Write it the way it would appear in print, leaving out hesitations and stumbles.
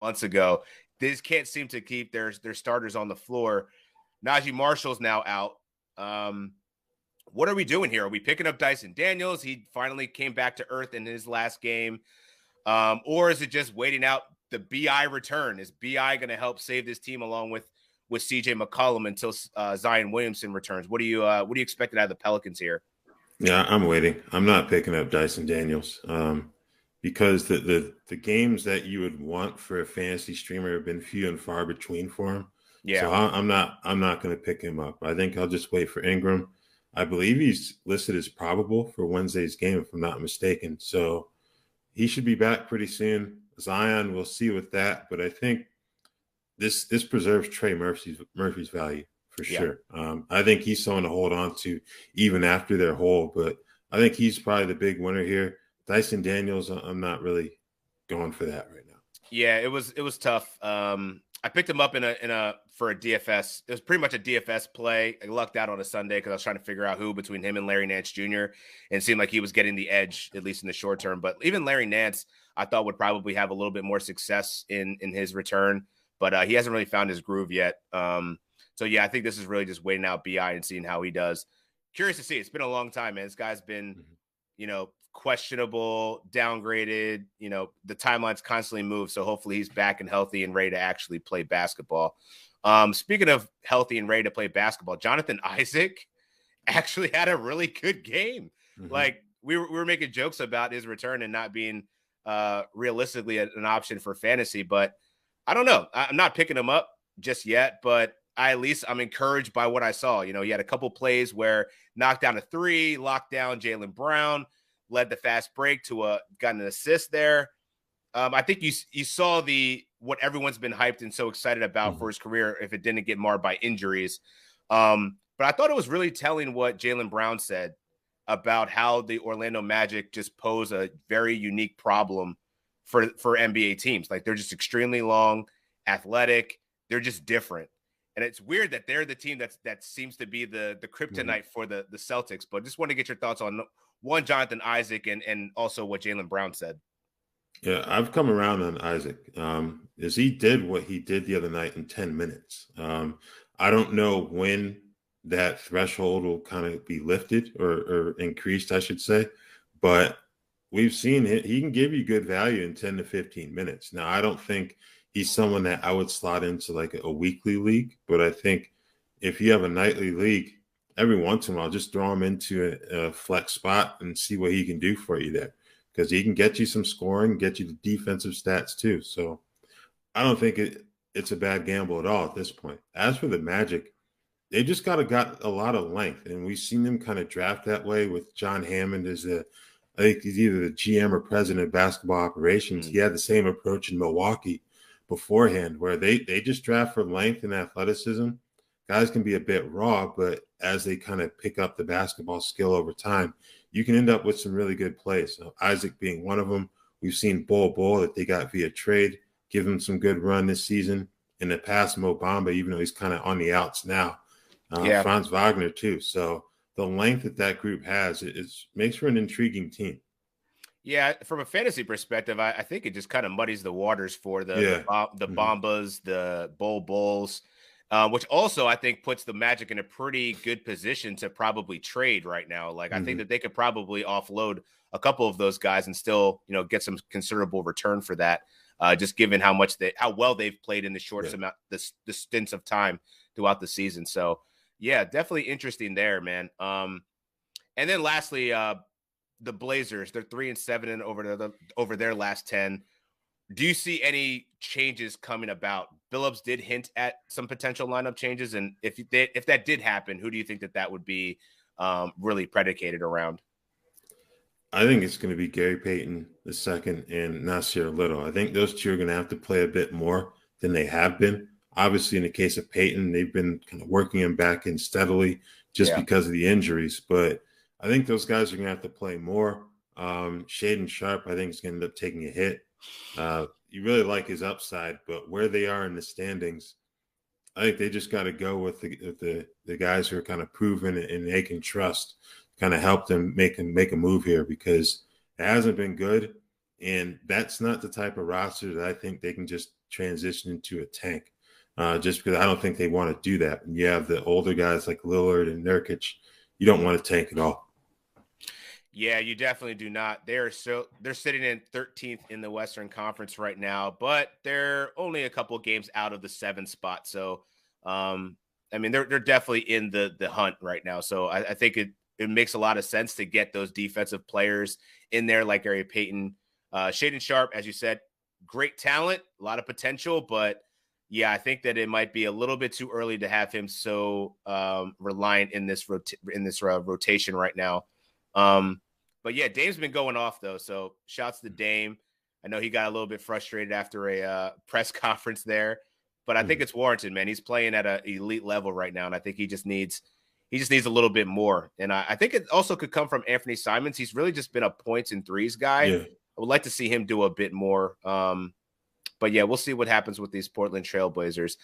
months ago. They just can't seem to keep their starters on the floor. Najee Marshall's now out. What are we doing here? Are we picking up Dyson Daniels? He finally came back to earth in his last game. Or is it just waiting out the BI return? Is BI going to help save this team along with CJ McCollum until Zion Williamson returns? What do you expect out of the Pelicans here? Yeah, I'm waiting. I'm not picking up Dyson Daniels because the games that you would want for a fantasy streamer have been few and far between for him. Yeah. So I'm not going to pick him up. I think I'll just wait for Ingram. I believe he's listed as probable for Wednesday's game, if I'm not mistaken. So he should be back pretty soon. Zion, we'll see with that, but I think this preserves Trey Murphy's value for sure. I think he's someone to hold on to even after their hole, but I think he's probably the big winner here. Dyson Daniels, I'm not really going for that right now. Yeah, it was tough. I picked him up for a DFS. It was pretty much a DFS play. I lucked out on a Sunday because I was trying to figure out who between him and Larry Nance Jr. And it seemed like he was getting the edge, at least in the short term. But even Larry Nance, I thought would probably have a little bit more success in his return. But he hasn't really found his groove yet. So, yeah, I think this is really just waiting out BI and seeing how he does. Curious to see. It's been a long time, man. This guy's been, questionable, downgraded. The timelines constantly move. So hopefully he's back and healthy and ready to actually play basketball. Speaking of healthy and ready to play basketball, Jonathan Issac actually had a really good game. Mm-hmm. Like we were making jokes about his return and not being realistically an option for fantasy, but I don't know. I'm not picking him up just yet, but I'm encouraged by what I saw. He had a couple plays where knocked down a three, locked down Jaylen Brown, led the fast break got an assist there. I think you saw what everyone's been hyped and so excited about for his career if it didn't get marred by injuries. But I thought it was really telling what Jaylen Brown said about how the Orlando Magic just pose a very unique problem for NBA teams. Like they're just extremely long, athletic. They're just different. And it's weird that they're the team that seems to be the kryptonite for the Celtics. But just want to get your thoughts on one, Jonathan Issac, and also what Jaylen Brown said. Yeah, I've come around on Isaac. Is he did what he did the other night in 10 minutes. I don't know when that threshold will kind of be lifted or increased, I should say. But we've seen it. He can give you good value in 10 to 15 minutes. Now, I don't think he's someone that I would slot into like a weekly league. But I think if you have a nightly league, every once in a while, just throw him into a flex spot and see what he can do for you there. Because he can get you some scoring, get you the defensive stats too. So I don't think it's a bad gamble at all at this point. As for the Magic, they just got a lot of length. And we've seen them kind of draft that way with John Hammond as I think he's either the GM or president of basketball operations. He had the same approach in Milwaukee beforehand where they just draft for length and athleticism. Guys can be a bit raw, but as they kind of pick up the basketball skill over time, you can end up with some really good plays. So Isaac being one of them. We've seen Bol that they got via trade, give him some good run this season. In the past, Mo Bamba, even though he's kind of on the outs now. Franz Wagner too. So the length that group has, it makes for an intriguing team. Yeah, from a fantasy perspective, I think it just kind of muddies the waters for the Bombas, the Bulls. Which also I think puts the Magic in a pretty good position to probably trade right now. Like I think that they could probably offload a couple of those guys and still, get some considerable return for that. Just given how well they've played in the short amount, the stints of time throughout the season. So yeah, definitely interesting there, man. And then lastly, the Blazers, they're 3-7 and over their last 10. Do you see any changes coming about? Billups did hint at some potential lineup changes, and if that did happen, who do you think that would be really predicated around? I think it's going to be Gary Payton II and Nasir Little. I think those two are going to have to play a bit more than they have been. Obviously, in the case of Payton, they've been kind of working him back in steadily just because of the injuries. But I think those guys are going to have to play more. Shaedon Sharpe, I think, is going to end up taking a hit. You really like his upside, but where they are in the standings, I think they just got to go with the guys who are kind of proven and they can trust, kind of help them make a move here because it hasn't been good, and that's not the type of roster that I think they can just transition into a tank, just because I don't think they want to do that. And you have the older guys like Lillard and Nurkic. You don't want to tank at all. Yeah, you definitely do not. They're sitting in 13th in the Western Conference right now, but they're only a couple of games out of the 7th spot. So, I mean, they're definitely in the hunt right now. So I think it makes a lot of sense to get those defensive players in there like Gary Payton. Shaedon Sharpe, as you said, great talent, a lot of potential, but yeah, I think that it might be a little bit too early to have him so reliant in this rotation right now. But yeah, Dame's been going off though. So shouts to Dame. I know he got a little bit frustrated after a press conference there, but I think it's warranted, man. He's playing at an elite level right now. And I think he just needs a little bit more. And I think it also could come from Anthony Simons. He's really just been a points and threes guy. Yeah. I would like to see him do a bit more. But yeah, we'll see what happens with these Portland Trailblazers.